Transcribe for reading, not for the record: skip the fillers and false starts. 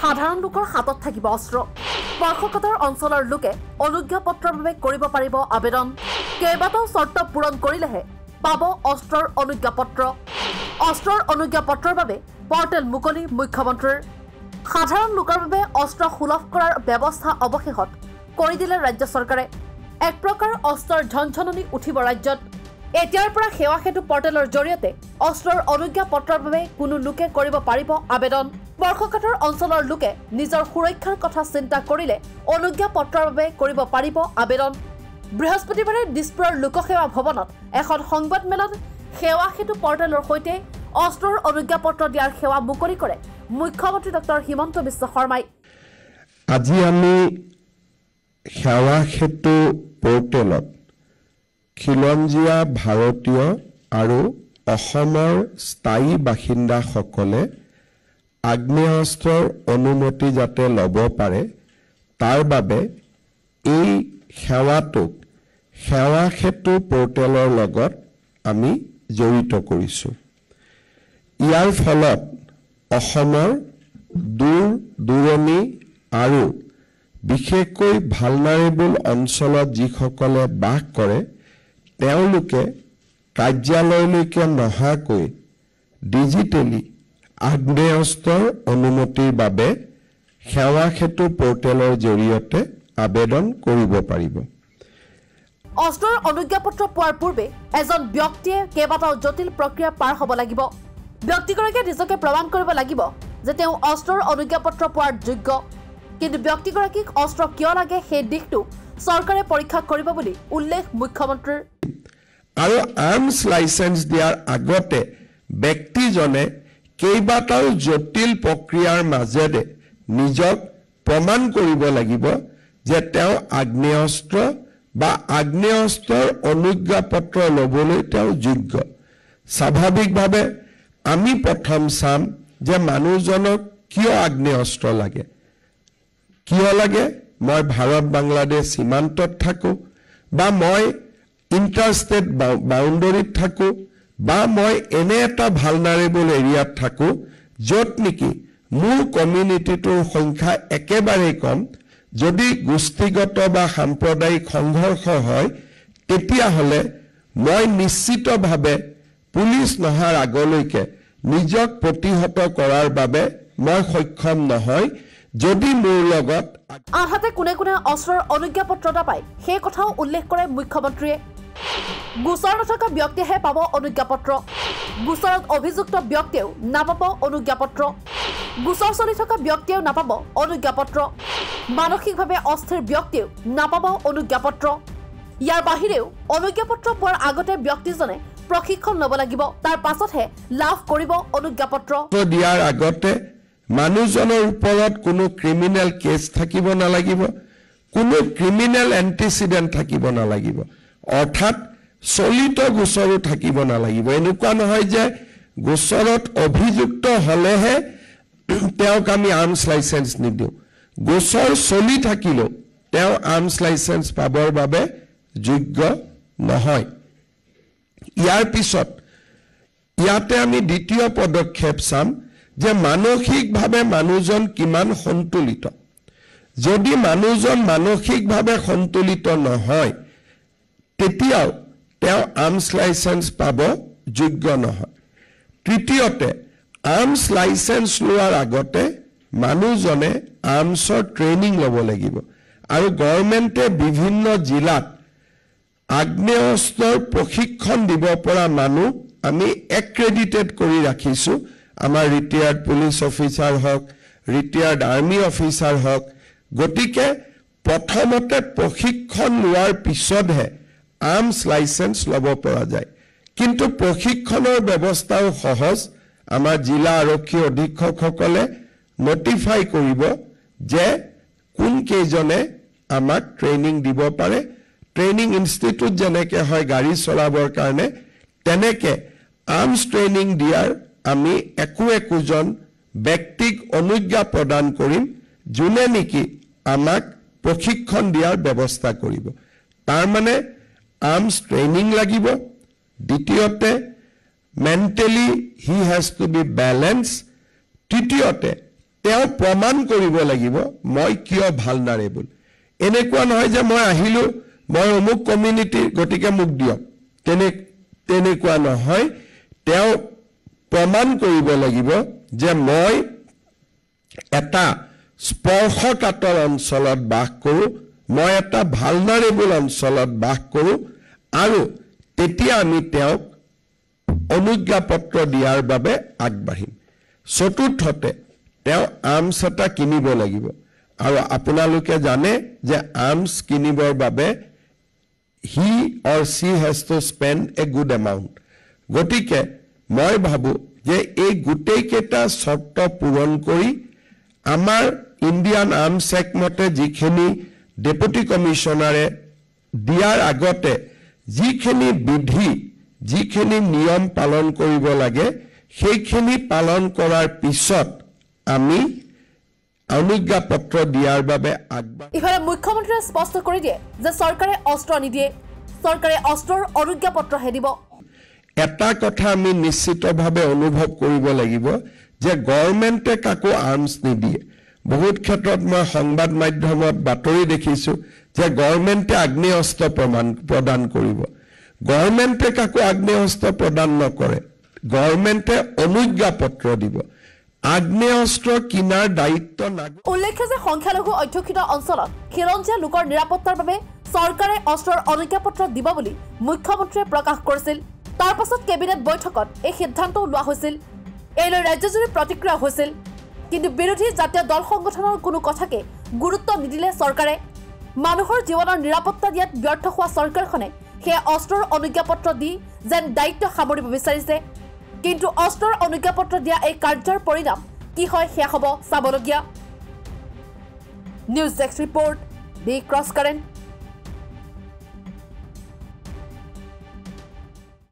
সাধাৰণ লোকৰ হাতত থাকিব অস্ত্ৰ স্পৰ্শকাতৰ অঞ্চলৰ লোকে অনুজ্ঞাপত্ৰৰ বাবে কৰিব পাৰিব আবেদন কেইবাটাও চৰ্ত পূৰণ কৰিলেহে পাব অস্ত্ৰৰ অনুজ্ঞাপত্ৰৰ বাবে পৰ্টেল মুকলি মুখ্যমন্ত্ৰীৰ সাধাৰণ লোকৰ বাবে অস্ত্ৰ সুলভ কৰাৰ ব্যৱস্থা অৱশেষত কৰি দিলে ৰাজ্য চৰকাৰে এক প্ৰকাৰ অস্ত্ৰৰ ঝনঝননি উঠিব ৰাজ্যত এতিয়াৰ পৰা সেৱা সেতু পৰ্টেলৰ জৰিয়তে অস্ত্ৰৰ অনুজ্ঞাপত্ৰৰ বাবে কোনো লোকে কৰিব পাৰিব আবেদন স্পৰ্শকাতৰ অঞ্চলৰ লোকে নিজৰ সুৰক্ষাৰ কথা চিন্তা কৰিলে অনুজ্ঞাপত্ৰৰ বাবে কৰিব পাৰিব আবেদন বৃহস্পতিবাৰে দিছপুৰৰ লোকসেৱা ভৱনত এখন সংবাদমেলত সেৱা সেতু পৰ্টেলৰ সৈতে অস্ত্ৰৰ অনুজ্ঞাপত্ৰ দিয়াৰ সেৱা মুকলি কৰে মুখ্যমন্ত্ৰী ডক্টৰ হিমন্ত বিশ্ব শৰ্মাই আজি আমি সেৱা সেতু পৰ্টেলত খিলঞ্জীয়া ভাৰতীয় আৰু অসমৰ স্থায়ী বাসিন্দাসকলে আগ্নেয়াস্ত্ৰৰ অনুমতি যাতে ল'ব পাৰে তাৰ বাবে এই সেৱাটোক সেৱা সেতু পৰ্টেলৰ লগত আমি জড়িত কৰিছোঁ ইয়াৰ ফলত অসমৰ দূৰ দূৰণি আৰু বিশেষকৈ ভালনাৰেবল অঞ্চলত যিসকলে বাস কৰে তেওঁলোকে কাৰ্যালয়লৈকে নহাকৈ ডিজিটেলি আগ্নেয়াস্ত্ৰৰ অনুমতিৰ বাবে সেৱা সেতু পৰ্টেলৰ জৰিয়তে আবেদন কৰিব পাৰিব অস্ত্ৰৰ অনুজ্ঞাপত্ৰ পোৱাৰ পূৰ্বে এজন ব্যক্তিয়ে কেইবাটাও জটিল প্ৰক্ৰিয়া পাৰ হ'ব লাগিব ব্যক্তিগৰাকীয়ে নিজকে প্ৰমাণ কৰিব লাগিব যে তেওঁ অস্ত্ৰৰ অনুজ্ঞাপত্ৰ পোৱাৰ যোগ্য কিন্তু ব্যক্তিগৰাকীক অস্ত্ৰ কিয় লাগে সেই দিশটো চৰকাৰে পৰীক্ষা কৰিব বুলি উল্লেখ মুখ্যমন্ত্ৰীৰ আৰু আৰ্মছ লাইসেন্স দিয়াৰ আগতে ব্যক্তিজনে কেইবাটাও জটিল প্ৰক্ৰিয়াৰ মাজেৰে নিজক প্ৰমাণ কৰিব লাগিব যে তেওঁ আগ্নেয়াস্ত্ৰ বা আগ্নেয়াস্ত্ৰৰ অনুজ্ঞাপত্ৰ ল'বলৈ তেওঁ যোগ্য স্বাভাৱিকভাৱে আমি প্ৰথম চাম যে মানুহজনক কিয় আগ্নেয়াস্ত্ৰ লাগে কিয় লাগে মই ভাৰত বাংলাদেশ সীমান্তত থাকো বা মই ইণ্টাৰষ্টেট বাউণ্ডাৰীত থাকো বা মই এনে এটা ভালনাৰেবল এৰিয়াত থাকো য'ত নেকি মোৰ কমিউনিটিটোৰ সংখ্যা একেবাৰে কম যদি গোষ্ঠীগত বা সাম্প্ৰদায়িক সংঘৰ্ষ হয় তেতিয়াহ'লে মই নিশ্চিতভাৱে পুলিচ নহাৰ আগলৈকে নিজক প্ৰতিহত কৰাৰ বাবে মই সক্ষম নহয় যদি মোৰ লগত আনহাতে কোনে কোনে অস্ত্ৰৰ অনুজ্ঞাপত্ৰ নাপায় সেই কথাও উল্লেখ কৰে মুখ্যমন্ত্ৰীয়ে গোচৰ নথকা ব্যক্তিহে পাব অনুজ্ঞাপত্ৰ গোচৰত অভিযুক্ত ব্যক্তিয়েও নাপাব অনুজ্ঞাপত্ৰ গোচৰ চলি থকা ব্যক্তিয়েও নাপাব অনুজ্ঞাপত্ৰ মানসিকভাৱে অস্থিৰ ব্যক্তিয়েও নাপাব অনুজ্ঞাপত্ৰ ইয়াৰ বাহিৰেও অনুজ্ঞাপত্ৰ পোৱাৰ আগতে ব্যক্তিজনে প্ৰশিক্ষণ ল'ব লাগিব তাৰ পাছতহে লাভ কৰিব অনুজ্ঞাপত্ৰ দিয়াৰ আগতে মানুহজনৰ ওপৰত কোনো ক্ৰিমিনেল কেছ থাকিব নালাগিব কোনো ক্ৰিমিনেল এন্টিচিডেন্ট থাকিব নালাগিব অৰ্থাৎ চলিত গোচৰো থাকিব নালাগিব এনেকুৱা নহয় যে গোচৰত অভিযুক্ত হলেহে তেওঁক আমি আৰ্মছ লাইসেন্স নিদিওঁ গোচৰ চলি থাকিলেও তেওঁ আৰ্মছ লাইসেন্স পাবৰ বাবে যোগ্য নহয় ইয়াৰ পিছত ইয়াতে আমি দ্বিতীয় পদক্ষেপ চাম যে মানসিকভাৱে মানুহজন কিমান সন্তুলিত যদি মানুহজন মানসিকভাৱে সন্তুলিত নহয় তেতিয়াও তেওঁ আৰ্মছ লাইসেন্স পাব যোগ্য নহয় তৃতীয়তে আৰ্মছ লাইসেন্স লোৱাৰ আগতে মানুহজনে আৰ্মছৰ ট্ৰেইনিং ল'ব লাগিব আৰু গভৰ্ণমেণ্টে বিভিন্ন জিলাত আগ্নেয়াস্ত্ৰৰ প্ৰশিক্ষণ দিব পৰা মানুহ আমি এক্ৰেডিটেড কৰি ৰাখিছোঁ আমাৰ ৰিটায়াৰ্ড পুলিচ অফিচাৰ হওক ৰিটায়াৰ্ড আৰ্মি অফিচাৰ হওক গতিকে প্ৰথমতে প্ৰশিক্ষণ লোৱাৰ পিছতহে আৰ্মছ লাইসেন্স ল'ব পৰা যায় কিন্তু প্ৰশিক্ষণৰ ব্যৱস্থাও সহজ আমাৰ জিলা আৰক্ষী অধীক্ষকসকলে নটিফাই কৰিব যে কোন কেইজনে আমাক ট্ৰেইনিং দিব পাৰে ট্ৰেইনিং ইনষ্টিটিউট যেনেকৈ হয় গাড়ী চলাবৰ কাৰণে তেনেকৈ আৰ্মছ ট্ৰেইনিং দিয়াৰ আমি একোজন ব্যক্তিক অনুজ্ঞা প্ৰদান কৰিম যোনে নেকি আমাক প্ৰশিক্ষণ দিয়াৰ ব্যৱস্থা কৰিব তাৰ মানে আৰ্মছ ট্ৰেইনিং লাগিব দ্বিতীয়তে mentally he has to be balanced তৃতীয়তে তেওঁ প্ৰমাণ কৰিব লাগিব মই কিয় ভালনাৰেবল এনেকুৱা নহয় যে মই আহিলো মই অমুক কমিউনিটি গতিকে মোক দিয়ক তেনেকুৱা নহয় তেওঁ প্ৰমাণ কৰিব লাগিব যে মই এটা স্পৰ্শকাতৰ অঞ্চলত বাস কৰোঁ মই এটা ভালনাৰেবল অঞ্চলত বাস কৰোঁ আৰু তেতিয়া আমি তেওঁক অনুজ্ঞাপত্ৰ দিয়াৰ বাবে আগবাঢ়িম চতুৰ্থতে তেওঁ আৰ্মছ এটা কিনিব লাগিব আৰু আপোনালোকে জানে যে আৰ্মছ কিনিবৰ বাবে he or she has to spend a good amount গতিকে মই ভাবো যে এই গোটেইকেইটা চৰ্ত পূৰণ কৰি আমাৰ ইণ্ডিয়ান আৰ্মছ এক্ট মতে যিখিনি ডেপুটি কমিশ্যনাৰে দিয়াৰ আগতে যিখিনি বিধি যিখিনি নিয়ম পালন কৰিব লাগে সেইখিনি পালন কৰাৰ পিছত আমি অনুজ্ঞাপত্ৰ দিয়াৰ বাবে আগবাঢ়ি ইফালে মুখ্যমন্ত্ৰীয়ে স্পষ্ট কৰি দিয়ে যে চৰকাৰে অস্ত্ৰ নিদিয়ে চৰকাৰে অস্ত্ৰৰ অনুজ্ঞাপত্ৰহে দিব এটা কথা আমি নিশ্চিতভাৱে অনুভৱ কৰিব লাগিব যে গভৰ্ণমেণ্টে কাকো আৰ্মছ নিদিয়ে বহুত ক্ষেত্ৰত মই সংবাদ মাধ্যমত বাতৰি দেখিছোঁ যে গভৰ্ণমেণ্টে আগ্নেয়াস্ত্ৰ প্ৰদান কৰিব গভৰ্ণমেণ্টে কাকো আগ্নেয়াস্ত্ৰ প্ৰদান নকৰে গভৰ্ণমেণ্টে অনুজ্ঞাপত্ৰ দিব আগ্নেয়াস্ত্ৰ কিনাৰ দায়িত্ব উল্লেখ্য যে সংখ্যালঘু অধ্যুষিত অঞ্চলত খিলঞ্জীয়া লোকৰ নিৰাপত্তাৰ বাবে চৰকাৰে অস্ত্ৰৰ অনুজ্ঞাপত্ৰ দিব বুলি মুখ্যমন্ত্ৰীয়ে প্ৰকাশ কৰিছিল তাৰ পাছত কেবিনেট বৈঠকত এই সিদ্ধান্ত লোৱা হৈছিল এইলৈ ৰাজ্যজুৰি প্ৰতিক্ৰিয়া হৈছিল কিন্তু বিৰোধী জাতীয় দল সংগঠনৰ কোনো কথাকে গুৰুত্ব নিদিলে চৰকাৰে মানুহৰ জীৱনৰ নিৰাপত্তা দিয়াত ব্যৰ্থ হোৱা চৰকাৰখনে সেই অস্ত্ৰৰ অনুজ্ঞাপত্ৰ দি যেন দায়িত্ব সামৰিব বিচাৰিছে কিন্তু অস্ত্ৰৰ অনুজ্ঞাপত্ৰ দিয়া এই কাৰ্যৰ পৰিণাম কি হয় সেয়া হ'ব চাবলগীয়া নিউজ ডেস্ক ৰিপৰ্ট দি ক্ৰছ কাৰেণ্ট